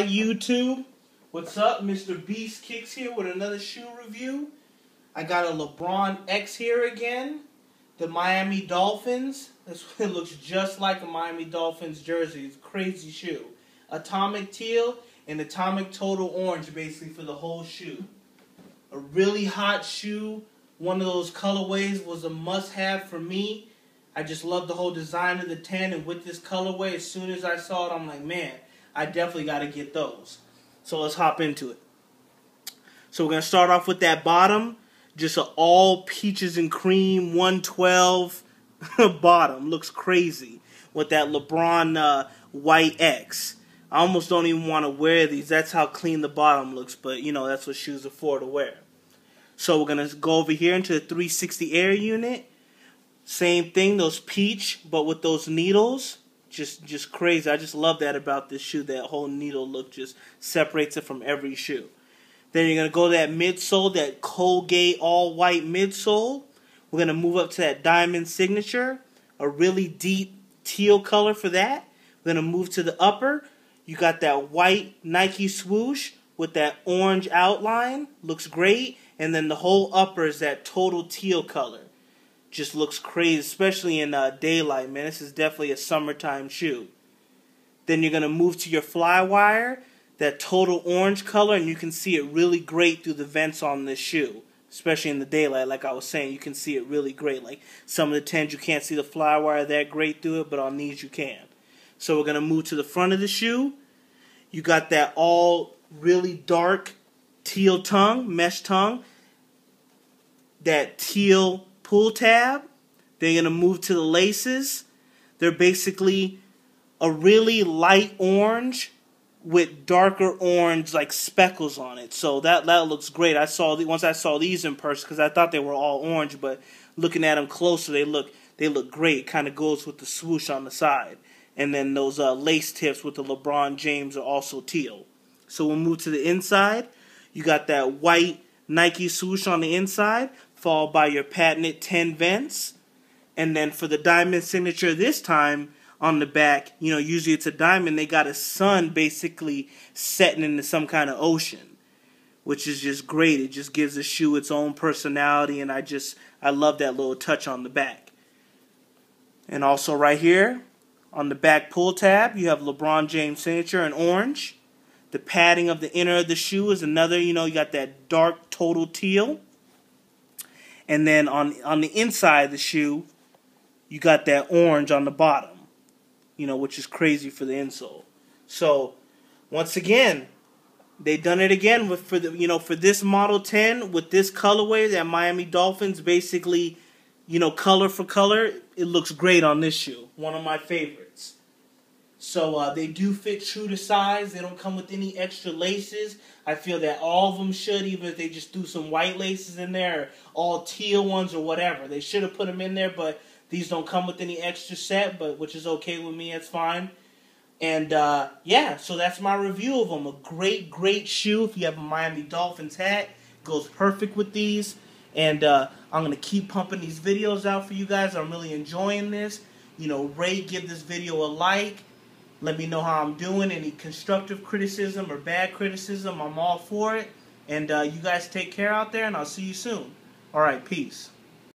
YouTube, what's up? Mr. Beast Kicks here with another shoe review. I got a LeBron X here again. The Miami Dolphins. This one looks just like a Miami Dolphins jersey. It's a crazy shoe. Atomic teal and atomic total orange basically for the whole shoe. A really hot shoe. One of those colorways was a must-have for me. I just love the whole design of the 10, and with this colorway, as soon as I saw it, I'm like, man, I definitely got to get those. So let's hop into it. So we're going to start off with that bottom. Just an all peaches and cream 112 bottom. Looks crazy with that LeBron white X. I almost don't even want to wear these. That's how clean the bottom looks. But, you know, that's what shoes are for, to wear. So we're going to go over here into the 360 Air unit. Same thing, those peach, but with those needles. Just crazy. I just love that about this shoe. That whole needle look just separates it from every shoe. Then you're going to go to that midsole, that Colgate all-white midsole. We're going to move up to that diamond signature, a really deep teal color for that. We're going to move to the upper. You got that white Nike swoosh with that orange outline. Looks great. And then the whole upper is that total teal color. Just looks crazy, especially in daylight, man. This is definitely a summertime shoe. Then you're going to move to your Flywire, that total orange color, and you can see it really great through the vents on this shoe. Especially in the daylight, like I was saying, you can see it really great. Like some of the 10s, you can't see the Flywire that great through it, but on these you can. So we're going to move to the front of the shoe. You got that all really dark teal tongue, mesh tongue. That teal pull tab. They're going to move to the laces. They're basically a really light orange with darker orange like speckles on it. So that looks great. Once I saw these in person, because I thought they were all orange, but looking at them closer, they look great. Kind of goes with the swoosh on the side. And then those lace tips with the LeBron James are also teal. So we'll move to the inside. You got that white Nike swoosh on the inside, followed by your patented 10 vents. And then for the diamond signature this time on the back, you know, usually it's a diamond, they got a sun basically setting into some kind of ocean, which is just great. It just gives the shoe its own personality, and I love that little touch on the back. And also right here on the back pull tab, you have LeBron James signature in orange. The padding of the inner of the shoe is another, you know, you got that dark total teal. And then on the inside of the shoe, you got that orange on the bottom, you know, which is crazy for the insole. So, once again, they done it again for this Model 10 with this colorway that Miami Dolphins basically, you know, color for color. It looks great on this shoe. One of my favorites. So they do fit true to size. They don't come with any extra laces. I feel that all of them should, even if they just threw some white laces in there, or all teal ones or whatever. They should have put them in there, but these don't come with any extra set, which is okay with me. It's fine. And yeah, so that's my review of them. A great shoe. If you have a Miami Dolphins hat, goes perfect with these. And I'm going to keep pumping these videos out for you guys. I'm really enjoying this. You know, rate, give this video a like. Let me know how I'm doing. Any constructive criticism or bad criticism, I'm all for it. And you guys take care out there, and I'll see you soon. All right, peace.